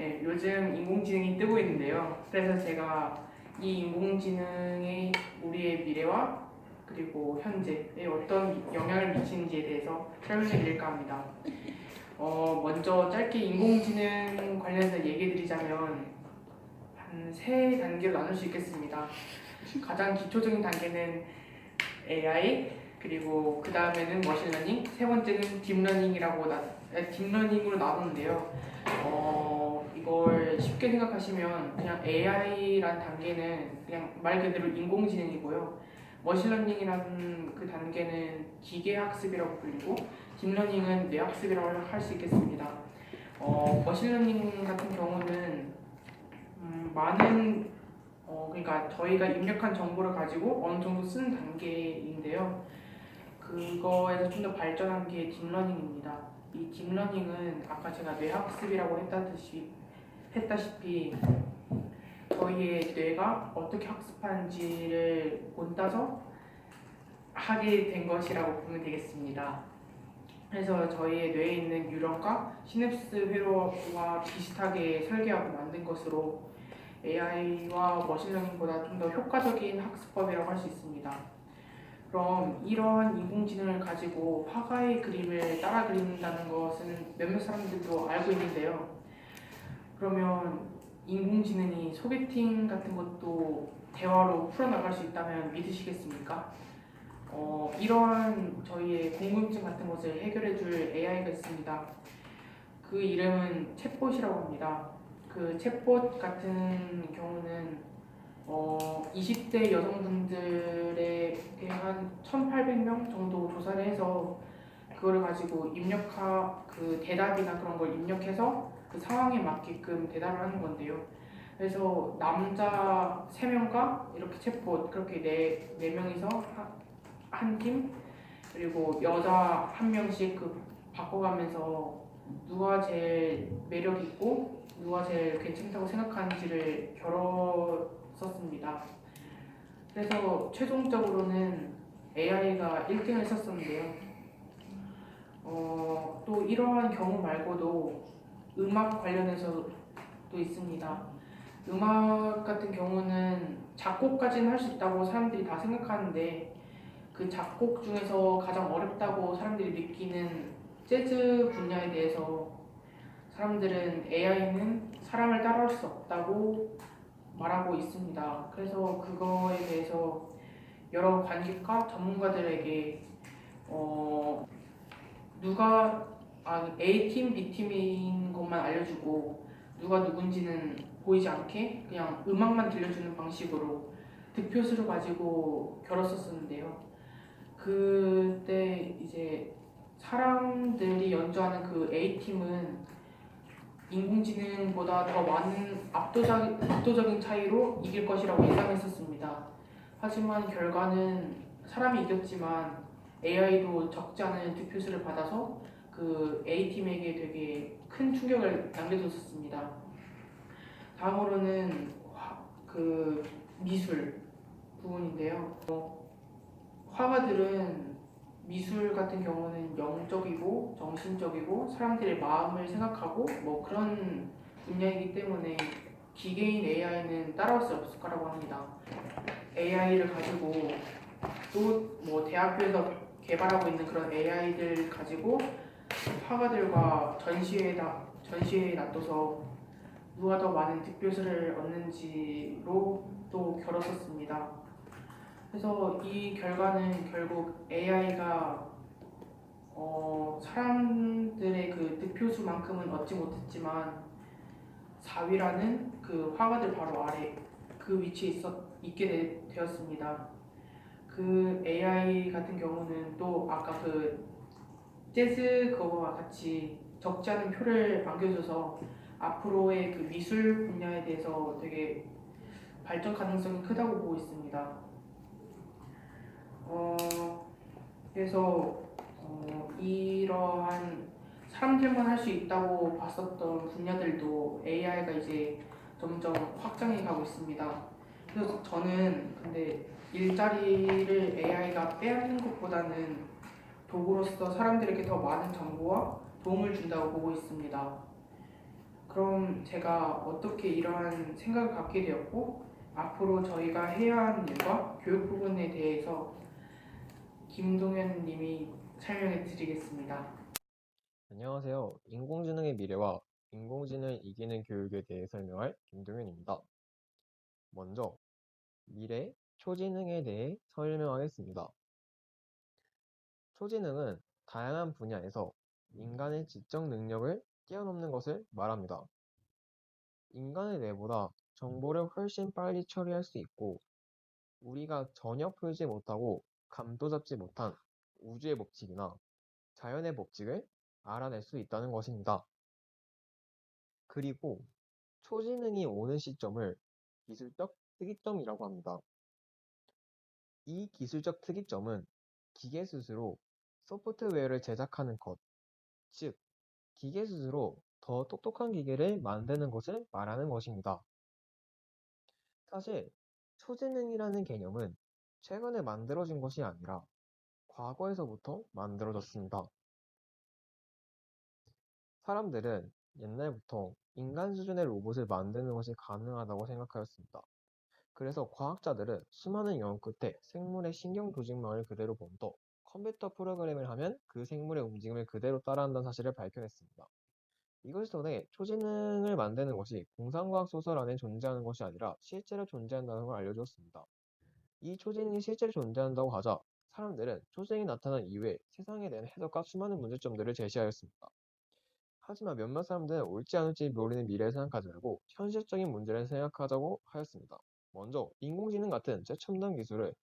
네, 요즘 인공지능이 뜨고 있는데요. 그래서 제가 이 인공지능이 우리의 미래와 그리고 현재에 어떤 영향을 미치는지에 대해서 설명해 드릴까 합니다. 먼저 짧게 인공지능 관련해서 얘기 드리자면 한 세 단계로 나눌 수 있겠습니다. 가장 기초적인 단계는 AI, 그리고 그 다음에는 머신러닝, 세 번째는 딥러닝으로 나누는데요. 이걸 쉽게 생각하시면 그냥 AI란 단계는 그냥 말 그대로 인공지능이고요. 머신러닝이라는 그 단계는 기계학습이라고 불리고 딥러닝은 뇌학습이라고 할 수 있겠습니다. 머신러닝 같은 경우는 많은 그러니까 저희가 입력한 정보를 가지고 어느 정도 쓰는 단계인데요. 그거에서 좀 더 발전한 게 딥러닝입니다. 이 딥러닝은 아까 제가 뇌학습이라고 했다시피 저희의 뇌가 어떻게 학습하는지를 본따서 하게 된 것이라고 보면 되겠습니다. 그래서 저희의 뇌에 있는 뉴런과 시냅스 회로와 비슷하게 설계하고 만든 것으로 AI와 머신러닝보다 좀 더 효과적인 학습법이라고 할 수 있습니다. 그럼 이러한 인공지능을 가지고 화가의 그림을 따라 그린다는 것은 몇몇 사람들도 알고 있는데요. 그러면 인공지능이 소개팅 같은 것도 대화로 풀어나갈 수 있다면 믿으시겠습니까? 이러한 저희의 궁금증 같은 것을 해결해줄 AI가 있습니다. 그 이름은 챗봇이라고 합니다. 그 챗봇 같은 경우는 20대 여성분들에 한 1,800명 정도 조사를 해서 그거를 가지고 그 대답이나 그런 걸 입력해서 그 상황에 맞게끔 대답을 하는 건데요. 그래서 남자 3명과 이렇게 챗봇 그렇게 네 명이서 한 팀, 그리고 여자 1명씩 그 바꿔가면서 누가 제일 매력 있고 누가 제일 괜찮다고 생각하는지를 겨뤘었습니다. 그래서 최종적으로는 AI가 1등을 했었는데요. 또 이러한 경우 말고도 음악 관련해서도 있습니다. 음악 같은 경우는 작곡까지는 할 수 있다고 사람들이 다 생각하는데 그 작곡 중에서 가장 어렵다고 사람들이 느끼는 재즈 분야에 대해서 사람들은 AI는 사람을 따라할 수 없다고 말하고 있습니다. 그래서 그거에 대해서 여러 관객과 전문가들에게 누가 A팀, B팀인 것만 알려주고 누가 누군지는 보이지 않게 그냥 음악만 들려주는 방식으로 득표수를 가지고 겨뤘었는데요. 그때 이제 사람들이 연주하는 그 A팀은 인공지능보다 더 많은 압도적인 차이로 이길 것이라고 예상했었습니다. 하지만 결과는 사람이 이겼지만 AI도 적지 않은 득표수를 받아서 그 A팀에게 되게 큰 충격을 남겨줬었습니다. 다음으로는 그 미술 부분인데요. 화가들은 미술 같은 경우는 영적이고 정신적이고 사람들의 마음을 생각하고 뭐 그런 분야이기 때문에 기계인 AI는 따라올 수 없을 거라고 합니다. AI를 가지고 또 뭐 대학교에서 개발하고 있는 그런 AI들 가지고 화가들과 전시회에 놔둬서 누가 더 많은 득표수를 얻는지로 또 겨뤘었습니다. 그래서 이 결과는 결국 AI가 사람들의 그 득표수만큼은 얻지 못했지만 4위라는 그 화가들 바로 아래 그 위치에 있게 되었습니다. 그 AI 같은 경우는 또 아까 그 재즈 그거와 같이 적지 않은 표를 안겨줘서 앞으로의 그 미술 분야에 대해서 되게 발전 가능성이 크다고 보고 있습니다. 그래서 이러한 사람들만 할 수 있다고 봤었던 분야들도 AI가 이제 점점 확장해 가고 있습니다. 그래서 저는 근데 일자리를 AI가 빼앗는 것보다는 도구로서 사람들에게 더 많은 정보와 도움을 준다고 보고 있습니다. 그럼 제가 어떻게 이러한 생각을 갖게 되었고 앞으로 저희가 해야 하는 일과 교육 부분에 대해서 김동현 님이 설명해 드리겠습니다. 안녕하세요. 인공지능의 미래와 인공지능을 이기는 교육에 대해 설명할 김동현입니다. 먼저 미래 초지능에 대해 설명하겠습니다. 초지능은 다양한 분야에서 인간의 지적 능력을 뛰어넘는 것을 말합니다. 인간의 뇌보다 정보를 훨씬 빨리 처리할 수 있고 우리가 전혀 풀지 못하고 감도 잡지 못한 우주의 법칙이나 자연의 법칙을 알아낼 수 있다는 것입니다. 그리고 초지능이 오는 시점을 기술적 특이점이라고 합니다. 이 기술적 특이점은 기계 스스로 소프트웨어를 제작하는 것, 즉, 기계 스스로 더 똑똑한 기계를 만드는 것을 말하는 것입니다. 사실, 초지능이라는 개념은 최근에 만들어진 것이 아니라 과거에서부터 만들어졌습니다. 사람들은 옛날부터 인간 수준의 로봇을 만드는 것이 가능하다고 생각하였습니다. 그래서 과학자들은 수많은 연구 끝에 생물의 신경 조직망을 그대로 본떠 컴퓨터 프로그램을 하면 그 생물의 움직임을 그대로 따라한다는 사실을 밝혀냈습니다. 이것을 통해 초지능을 만드는 것이 공상과학 소설 안에 존재하는 것이 아니라 실제로 존재한다는 걸 알려주었습니다. 이 초지능이 실제로 존재한다고 하자 사람들은 초지능이 나타난 이후에 세상에 대한 해석과 수많은 문제점들을 제시하였습니다. 하지만 몇몇 사람들은 옳지 않을지 모르는 미래를 생각하지 말고 현실적인 문제를 생각하자고 하였습니다. 먼저 인공지능 같은 최첨단 기술의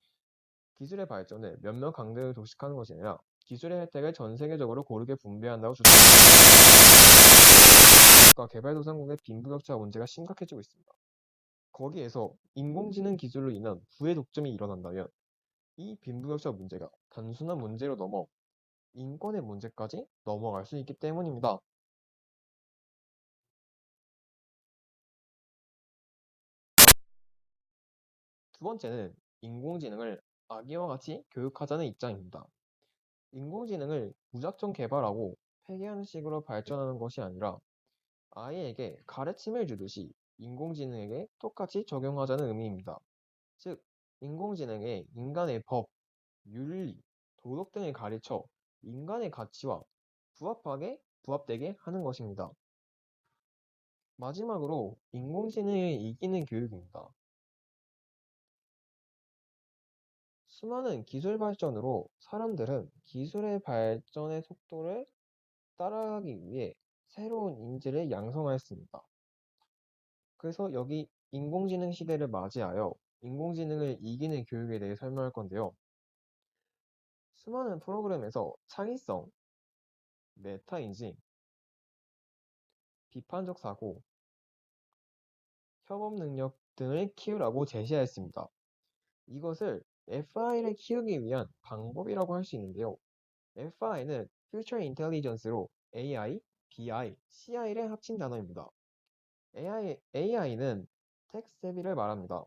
발전을 몇몇 강대를 독식하는 것이 아니라 기술의 혜택을 전 세계적으로 고르게 분배한다고 주장과 개발도상국의 빈부격차 문제가 심각해지고 있습니다. 거기에서 인공지능 기술로 인한 부의 독점이 일어난다면 이 빈부격차 문제가 단순한 문제로 넘어 인권의 문제까지 넘어갈 수 있기 때문입니다. 두 번째는 인공지능을 아기와 같이 교육하자는 입장입니다. 인공지능을 무작정 개발하고 폐기하는 식으로 발전하는 것이 아니라 아이에게 가르침을 주듯이 인공지능에게 똑같이 적용하자는 의미입니다. 즉, 인공지능에 인간의 법, 윤리, 도덕 등을 가르쳐 인간의 가치와 부합되게 하는 것입니다. 마지막으로 인공지능을 이기는 교육입니다. 수많은 기술 발전으로 사람들은 기술의 발전의 속도를 따라가기 위해 새로운 인재를 양성하였습니다. 그래서 여기 인공지능 시대를 맞이하여 인공지능을 이기는 교육에 대해 설명할 건데요. 수많은 프로그램에서 창의성, 메타인지, 비판적 사고, 협업 능력 등을 키우라고 제시하였습니다. 이것을 FI를 키우기 위한 방법이라고 할 수 있는데요. FI는 Future Intelligence로 AI, BI, CI를 합친 단어입니다. AI는 텍 세비를 말합니다.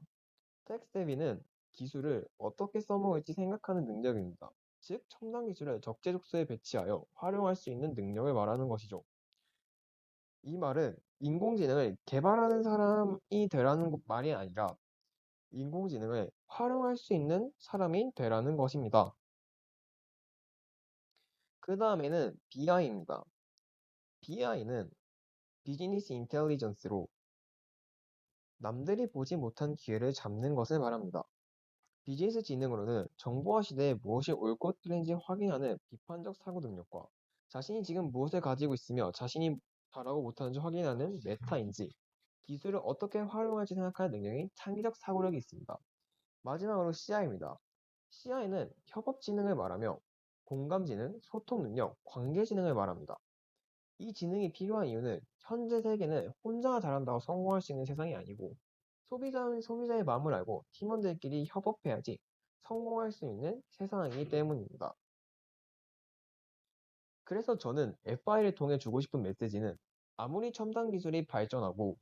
텍 세비는 기술을 어떻게 써먹을지 생각하는 능력입니다. 즉, 첨단 기술을 적재적소에 배치하여 활용할 수 있는 능력을 말하는 것이죠. 이 말은 인공지능을 개발하는 사람이 되라는 말이 아니라 인공지능을 활용할 수 있는 사람이 되라는 것입니다. 그 다음에는 BI입니다. BI는 비즈니스 인텔리전스로 남들이 보지 못한 기회를 잡는 것을 말합니다. 비즈니스 지능으로는 정보화 시대에 무엇이 옳고 그른지 확인하는 비판적 사고 능력과 자신이 지금 무엇을 가지고 있으며 자신이 잘하고 못하는지 확인하는 메타인지, 기술을 어떻게 활용할지 생각하는 능력이 창의적 사고력이 있습니다. 마지막으로 CI입니다. CI는 협업 지능을 말하며 공감 지능, 소통 능력, 관계 지능을 말합니다. 이 지능이 필요한 이유는 현재 세계는 혼자 잘한다고 성공할 수 있는 세상이 아니고 소비자는 소비자의 마음을 알고 팀원들끼리 협업해야지 성공할 수 있는 세상이기 때문입니다. 그래서 저는 FI를 통해 주고 싶은 메시지는 아무리 첨단 기술이 발전하고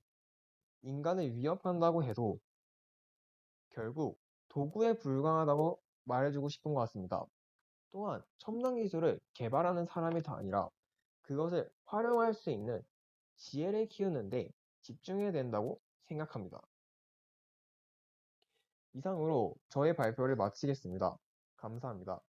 인간을 위협한다고 해도 결국 도구에 불과하다고 말해주고 싶은 것 같습니다. 또한 첨단 기술을 개발하는 사람이 다 아니라 그것을 활용할 수 있는 지혜를 키우는데 집중해야 된다고 생각합니다. 이상으로 저의 발표를 마치겠습니다. 감사합니다.